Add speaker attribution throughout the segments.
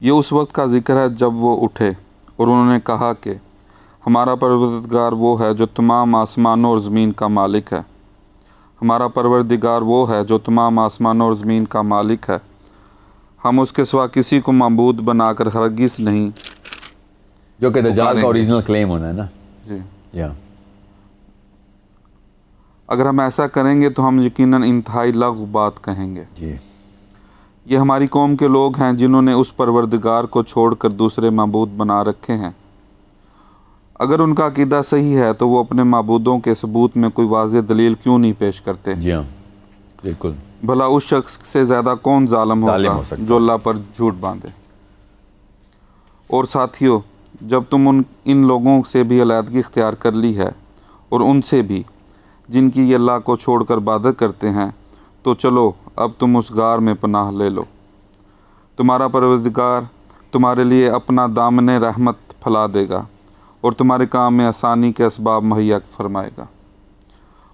Speaker 1: ये उस वक्त का ज़िक्र है जब वो उठे और उन्होंने कहा कि हमारा परवरदिगार वो है जो तमाम आसमानों और ज़मीन का मालिक है। हमारा परवरदिगार वो है जो तमाम आसमानों और ज़मीन का मालिक है। हम उसके सिवा किसी को माबूद बनाकर हरगिज़ नहीं
Speaker 2: जो कि दज्जाल का
Speaker 1: पुकारेंगे।
Speaker 2: ओरिजिनल क्लेम होना है ना।
Speaker 1: जी,
Speaker 2: या
Speaker 1: अगर हम ऐसा करेंगे तो हम यकीनन इंतहाई लग़्व बात कहेंगे।
Speaker 2: जी
Speaker 1: ये हमारी कौम के लोग हैं जिन्होंने उस परवरदिगार को छोड़कर दूसरे माबूद बना रखे हैं। अगर उनका अकीदा सही है तो वो अपने माबूदों के सबूत में कोई वाज़ेह दलील क्यों नहीं पेश करते।
Speaker 2: जी हाँ, बिल्कुल।
Speaker 1: भला उस शख्स से ज़्यादा कौन जालिम
Speaker 2: जालिम
Speaker 1: होगा
Speaker 2: हो सकता
Speaker 1: जो अल्लाह पर झूठ बांधे। और साथियों, जब तुम इन लोगों से भी अलहदगी इख्तियार कर ली है और उनसे भी जिनकी ये अल्लाह को छोड़कर इबादत करते हैं, तो चलो अब तुम उस गार में पनाह ले लो। तुम्हारा परवरदिगार तुम्हारे लिए अपना दामन रहमत फैला देगा और तुम्हारे काम में आसानी के असबाब मुहैया फरमाएगा।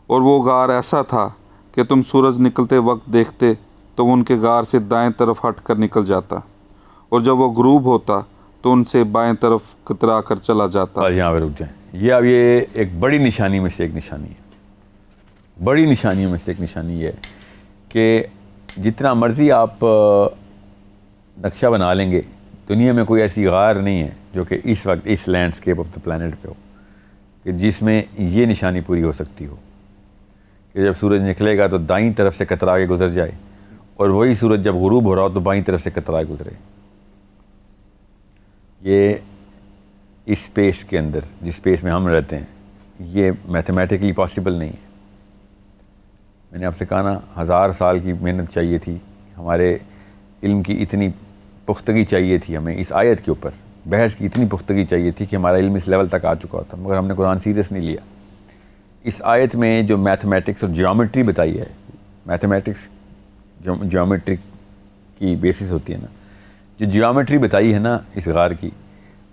Speaker 1: और वो गार ऐसा था कि तुम सूरज निकलते वक्त देखते तो वो उनके गार से दाएं तरफ हट कर निकल जाता, और जब वो गुरूब होता तो उनसे बाएं तरफ कतरा कर चला जाता।
Speaker 2: और यहाँ पर रुक जाएं। ये अब ये एक बड़ी निशानी में से एक निशानी है। बड़ी निशानियों में से एक निशानी ये है कि जितना मर्ज़ी आप नक्शा बना लेंगे, दुनिया में कोई ऐसी गार नहीं है जो कि इस वक्त इस लैंडस्केप ऑफ द प्लैनेट पे हो कि जिसमें ये निशानी पूरी हो सकती हो कि जब सूरज निकलेगा तो दाईं तरफ से कतरा के गुजर जाए, और वही सूरज जब गुरूब हो रहा हो तो बाईं तरफ से कतरा के गुजरे। ये इस स्पेस के अंदर, जिस स्पेस में हम रहते हैं, ये मैथमेटिकली पॉसिबल नहीं है। मैंने आपसे कहा ना, 1000 साल की मेहनत चाहिए थी, हमारे इल्म की इतनी पुख्तगी चाहिए थी, हमें इस आयत के ऊपर बहस की इतनी पुख्तगी चाहिए थी कि हमारा इल्म इस लेवल तक आ चुका होता, मगर हमने कुरान सीरियस नहीं लिया। इस आयत में जो मैथमेटिक्स और ज्योमेट्री बताई है, मैथमेटिक्स ज्योमेट्री की बेसिस होती है ना, जो ज्योमेट्री बताई है ना इस गार की,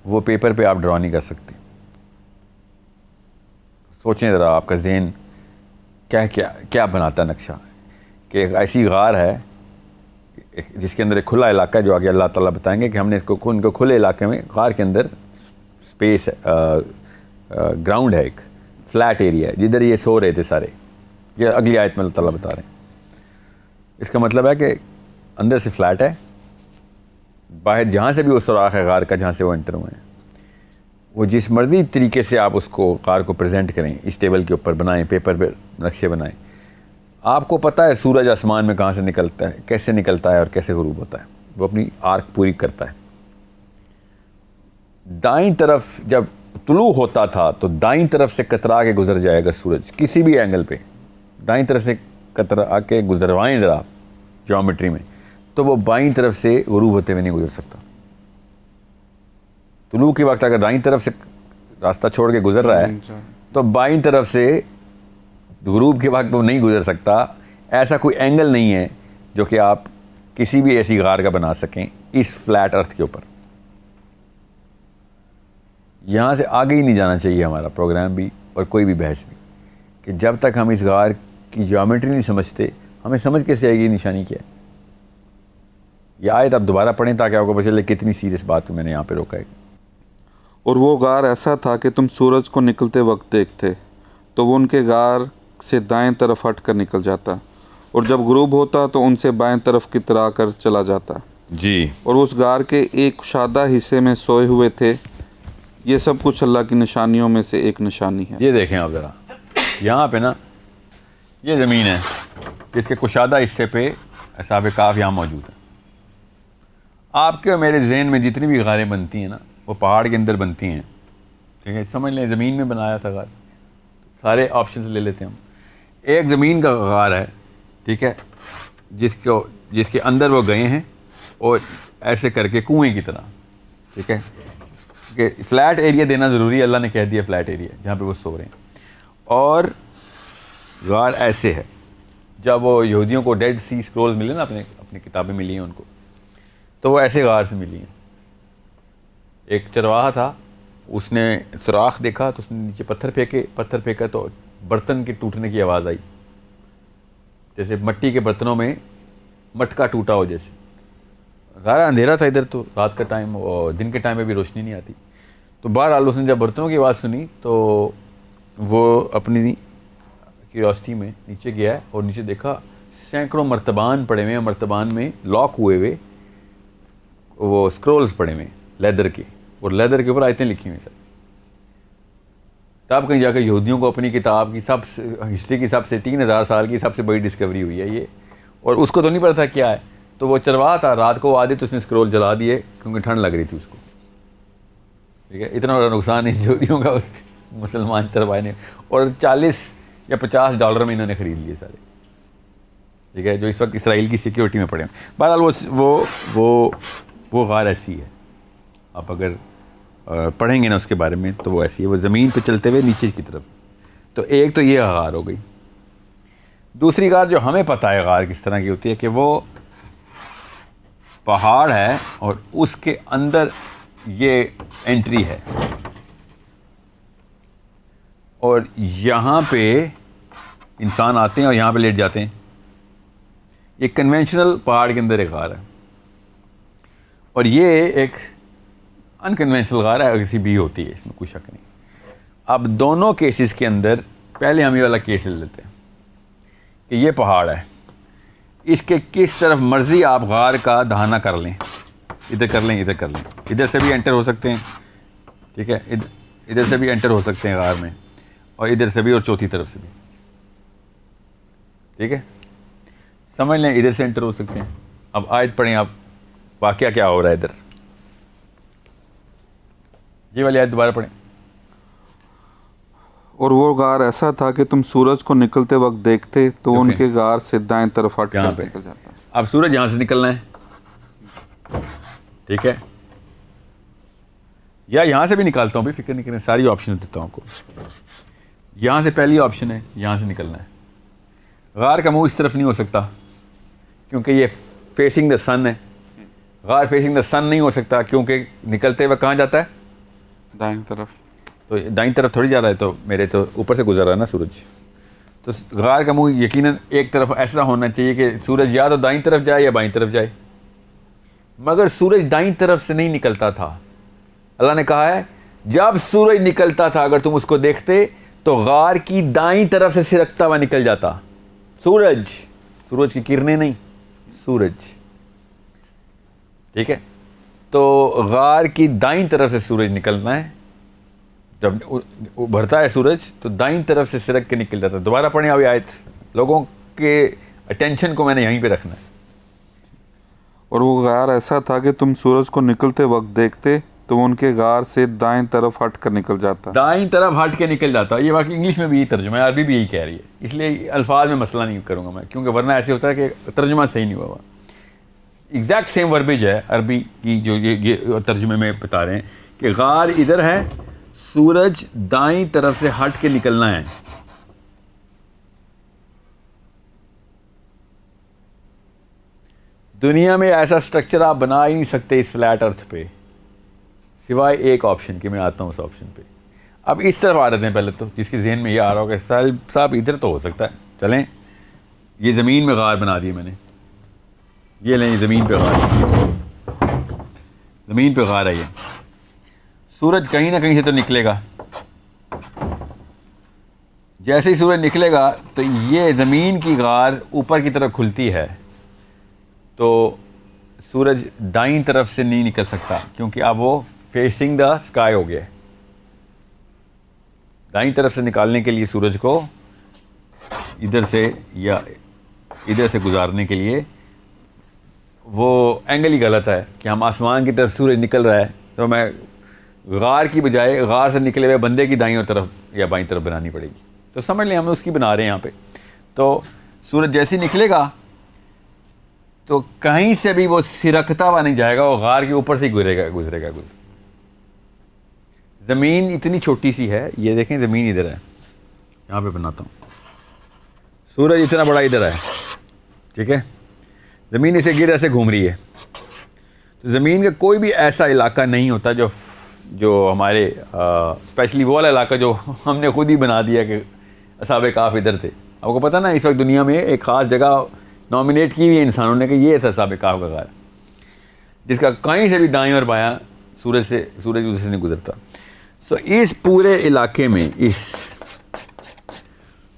Speaker 2: वो पेपर पे आप ड्रॉ नहीं कर सकते। सोचें ज़रा, आपका जहन क्या क्या क्या बनाता नक्शा कि एक ऐसी गार है जिसके अंदर एक खुला इलाका है, जो आगे अल्लाह ताला बताएंगे कि हमने इसको उनको खुले इलाके में, गार के अंदर स्पेस ग्राउंड है, एक फ्लैट एरिया है जिधर ये सो रहे थे सारे। ये अगली आयत में अल्लाह ताला बता रहे हैं। इसका मतलब है कि अंदर से फ्लैट है, बाहर जहाँ से भी वो सुराख है गार का जहाँ से वो एंटर हुए हैं, वो जिस मर्जी तरीके से आप उसको गार को प्रेजेंट करें, इस टेबल के ऊपर बनाएं, पेपर पे नक्शे बनाएं, आपको पता है सूरज आसमान में कहाँ से निकलता है, कैसे निकलता है और कैसे गुरूब होता है। वो अपनी आर्क पूरी करता है। दाईं तरफ जब तुलू होता था तो दाईं तरफ से कतरा के गुजर जाएगा सूरज, किसी भी एंगल पे दाईं तरफ से कतरा के गुजरवाएं जरा आप ज्योमेट्री में, तो वो बाईं तरफ से गुरूब होते हुए नहीं गुजर सकता। तुलू के वक्त अगर दाईं तरफ से रास्ता छोड़ के गुजर रहा है तो बाईं तरफ से गुरूब के वक्त वो नहीं गुजर सकता। ऐसा कोई एंगल नहीं है जो कि आप किसी भी ऐसी गार का बना सकें इस फ्लैट अर्थ के ऊपर। यहाँ से आगे ही नहीं जाना चाहिए हमारा प्रोग्राम भी और कोई भी बहस भी, कि जब तक हम इस गार की ज्योमेट्री नहीं समझते, हमें समझ कैसे आएगी निशानी क्या है। यह आयत आप दोबारा पढ़ें ताकि आपको पता चले कितनी सीरियस बात को मैंने यहाँ पे रोका है।
Speaker 1: और वो गार ऐसा था कि तुम सूरज को निकलते वक्त देखते तो वो उनके गार से दाएं तरफ हट कर निकल जाता, और जब गुरूब होता तो उनसे बाएं तरफ की तरह कर चला जाता
Speaker 2: जी।
Speaker 1: और उस गार के एक कुशादा हिस्से में सोए हुए थे। ये सब कुछ अल्लाह की निशानियों में से एक निशानी है।
Speaker 2: ये देखें आप ज़रा, यहाँ पे ना ये ज़मीन है जिसके कुशादा हिस्से पे असाब काफ यहाँ मौजूद है। आपके और मेरे जहन में जितनी भी गारें बनती हैं ना, वो पहाड़ के अंदर बनती हैं, ठीक है। समझ लें ज़मीन में बनाया था गार, सारे ऑप्शंस ले लेते हैं हम। एक ज़मीन का गार है, ठीक है, जिसके अंदर वो गए हैं और ऐसे करके कुएं की तरह, ठीक है, कि फ्लैट एरिया देना ज़रूरी है, अल्लाह ने कह दिया फ्लैट एरिया जहाँ पे वो सो रहे हैं। और गार ऐसे है, जब वो यहूदियों को डेड सी स्क्रॉल्स मिले ना, अपनी किताबें मिली हैं उनको, तो वो ऐसे गार से मिली हैं। एक चरवाहा था, उसने सुराख देखा तो उसने नीचे पत्थर फेंका तो बर्तन के टूटने की आवाज़ आई, जैसे मट्टी के बर्तनों में मटका टूटा हो जैसे। गारा अंधेरा था इधर, तो रात का टाइम और दिन के टाइम में भी रोशनी नहीं आती। तो बहरहाल उसने जब बर्तनों की आवाज़ सुनी तो वो अपनी क्यूरियोसिटी में नीचे गया और नीचे देखा सैकड़ों मर्तबान पड़े हुए हैं, मर्तबान में लॉक हुए हुए वो स्क्रोल्स पड़े हुए लेदर के, और लेदर के ऊपर आयतें लिखी हुई सर। तब कहीं जाकर यहूदियों को अपनी किताब की सबसे हिस्ट्री की सबसे 3000 साल की सबसे बड़ी डिस्कवरी हुई है ये, और उसको तो नहीं पता था क्या है। तो वो चरवाहा था, रात को आदि तो उसने स्क्रोल जला दिए क्योंकि ठंड लग रही थी उसको। ठीक है, इतना बड़ा नुकसान है यहूदियों का उस मुसलमान चरवाहे ने, और 40 या 50 डॉलर में इन्होंने ख़रीद लिए सारे। ठीक है, जो इस वक्त इसराइल की सिक्योरिटी में पड़े हैं। बहरहाल वो गार ऐसी है, आप अगर पढ़ेंगे ना उसके बारे में तो वो ऐसी है, वो ज़मीन पे चलते हुए नीचे की तरफ। तो एक तो ये गार हो गई। दूसरी गार जो हमें पता है गार किस तरह की होती है कि वो पहाड़ है और उसके अंदर ये एंट्री है, और यहाँ पे इंसान आते हैं और यहाँ पे लेट जाते हैं। ये कन्वेंशनल पहाड़ के अंदर एक गार है, और ये एक अनकन्वेंशनल गार है, किसी भी होती है, इसमें कोई शक नहीं। अब दोनों केसेस के अंदर पहले हम ये वाला केस ले लेते हैं कि ये पहाड़ है, इसके किस तरफ मर्ज़ी आप गार का दहाना कर लें, इधर कर लें, इधर कर लें, इधर से भी एंटर हो सकते हैं। ठीक है, इधर से भी एंटर हो सकते हैं गार में, और इधर से भी, और चौथी तरफ से भी। ठीक है, समझ लें, इधर से एंटर हो सकते हैं। अब आयत पढ़ें आप, वाक़या क्या हो रहा है इधर। ये वाली आयत दोबारा पढ़ें।
Speaker 1: और वो गार ऐसा था कि तुम सूरज को निकलते वक्त देखते तो उनके गार से दाएं तरफ हट
Speaker 2: यहाँ
Speaker 1: कर
Speaker 2: पे
Speaker 1: निकल जाता।
Speaker 2: अब सूरज यहाँ से निकलना है, ठीक है, या यहाँ से भी निकालता हूँ, भी फिक्र नहीं करें, सारी ऑप्शन देता हूँ आपको। यहाँ से पहली ऑप्शन है, यहाँ से निकलना है। गार का मुंह इस तरफ नहीं हो सकता क्योंकि ये फेसिंग द सन है। गार फेसिंग द सन नहीं हो सकता क्योंकि निकलते हुए कहाँ जाता है,
Speaker 1: दाएं तरफ।
Speaker 2: तो दाईं तरफ थोड़ी जा रहा है, तो मेरे तो ऊपर से गुजर रहा है ना सूरज। तो गार का मुंह यकीनन एक तरफ ऐसा होना चाहिए कि सूरज या तो दाईं तरफ जाए या बाईं तरफ जाए, मगर सूरज दाईं तरफ से नहीं निकलता था। अल्लाह ने कहा है जब सूरज निकलता था अगर तुम उसको देखते तो गार की दाईं तरफ से सिरकता हुआ निकल जाता। सूरज की किरणें नहीं, सूरज। ठीक है, तो गार की दाईं तरफ से सूरज निकलना है। जब उभरता है सूरज तो दाईं तरफ से सिरक के निकल जाता है। दोबारा पढ़ें अभी आयत, लोगों के अटेंशन को मैंने यहीं पे रखना है।
Speaker 1: और वो गार ऐसा था कि तुम सूरज को निकलते वक्त देखते तो उनके गार से दाएं तरफ हट कर निकल जाता।
Speaker 2: दाईं तरफ हट के निकल जाता। ये वाकई इंग्लिश में भी यही तर्जुमा है, अरबी भी यही कह रही है, इसलिए अल्फाज में मसला नहीं करूँगा मैं, क्योंकि वरना ऐसे होता है कि तर्जुमा सही नहीं हुआ। एग्जैक्ट सेम वर्बेज है अरबी की, जो ये तर्जुमे में बता रहे हैं कि गार इधर है, सूरज दाईं तरफ से हट के निकलना है। दुनिया में ऐसा स्ट्रक्चर आप बना ही नहीं सकते इस फ्लैट अर्थ पे, सिवाय एक ऑप्शन के। मैं आता हूँ उस ऑप्शन पे। अब इस तरफ आ रहे हैं पहले तो, जिसके जहन में ये आ रहा होगा साहब इधर तो हो सकता है, चलें ये ज़मीन में गार बना दी मैंने, ये लें ज़मीन पे गार, ज़मीन पे गार है ये। सूरज कहीं ना कहीं से तो निकलेगा, जैसे ही सूरज निकलेगा तो ये ज़मीन की गार ऊपर की तरफ खुलती है, तो सूरज दाईं तरफ से नहीं निकल सकता क्योंकि अब वो फेसिंग द स्काई हो गया। दाईं तरफ से निकालने के लिए सूरज को इधर से या इधर से गुजारने के लिए वो एंगल ही गलत है कि हम आसमान की तरफ सूरज निकल रहा है तो मैं गार की बजाय गार से निकले हुए बंदे की दाईं तरफ या बाईं तरफ बनानी पड़ेगी। तो समझ लें हम उसकी बना रहे हैं यहाँ पे। तो सूरज जैसे ही निकलेगा तो कहीं से भी वो सिरकता हुआ नहीं जाएगा, वो गार के ऊपर से ही गुजरेगा। ज़मीन इतनी छोटी सी है, ये देखें ज़मीन इधर है, यहाँ पे बनाता हूँ, सूरज इतना बड़ा इधर है, ठीक है, ज़मीन इसे गिर ऐसे घूम रही है। तो ज़मीन का कोई भी ऐसा इलाका नहीं होता जो हमारे स्पेशली वो वाला इलाका जो हमने खुद ही बना दिया कि असहाबे काफ इधर थे। आपको पता ना इस वक्त दुनिया में एक ख़ास जगह नॉमिनेट की हुई है इंसानों ने कि ये था असहाबे काफ का गार। जिसका कहीं से भी दाएं और बायां सूरज उधर से नहीं गुजरता। सो इस पूरे इलाके में इस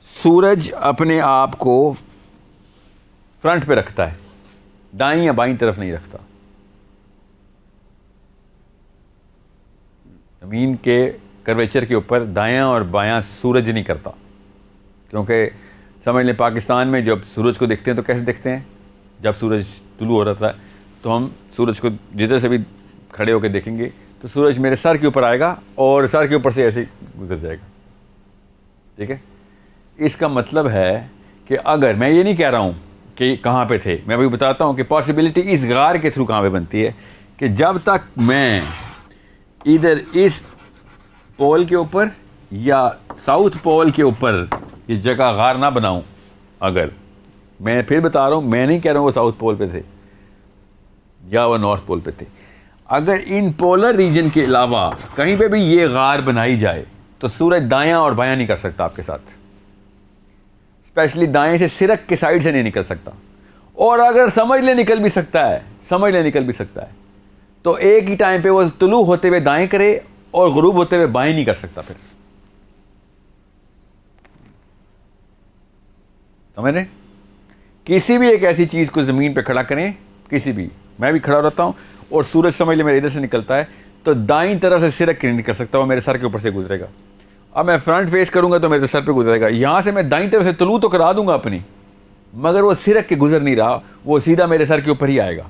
Speaker 2: सूरज अपने आप को फ्रंट पे रखता है, दाईं या बाईं तरफ नहीं रखता। ज़मीन के कर्वेचर के ऊपर दायां और बायां सूरज नहीं करता, क्योंकि समझ लें पाकिस्तान में जब सूरज को देखते हैं तो कैसे देखते हैं, जब सूरज तुलू हो रहा था तो हम सूरज को जिधर से भी खड़े होकर देखेंगे तो सूरज मेरे सर के ऊपर आएगा और सर के ऊपर से ऐसे गुजर जाएगा। ठीक है, इसका मतलब है कि अगर मैं ये नहीं कह रहा हूँ कि कहाँ पे थे, मैं अभी बताता हूँ कि पॉसिबिलिटी इस गार के थ्रू कहाँ पे बनती है कि जब तक मैं इधर इस पोल के ऊपर या साउथ पोल के ऊपर ये जगह गार ना बनाऊं, अगर मैं फिर बता रहा हूँ, मैं नहीं कह रहा हूँ वो साउथ पोल पे थे या वो नॉर्थ पोल पे थे, अगर इन पोलर रीजन के अलावा कहीं पे भी ये गार बनाई जाए तो सूरज दायां और बायां नहीं कर सकता आपके साथ, स्पेशली दाएं से सिरक के साइड से नहीं निकल सकता। और अगर समझ ले निकल भी सकता है तो एक ही टाइम पे वो तुलू होते हुए दाएं करे और गुरूब होते हुए बाएं नहीं कर सकता। फिर समझ रहे, किसी भी एक ऐसी चीज को जमीन पे खड़ा करें, किसी भी, मैं भी खड़ा रहता हूं और सूरज समझ ले मेरे इधर से निकलता है तो दाईं तरफ से सिरक नहीं निकल सकता, वो मेरे सर के ऊपर से गुजरेगा। अब मैं फ्रंट फेस करूंगा तो मेरे सर पे गुजरेगा, यहां से मैं दाईं तरफ से तुलू तो करा दूंगा अपनी, मगर वो सिरक के गुजर नहीं रहा, वो सीधा मेरे सर के ऊपर ही आएगा।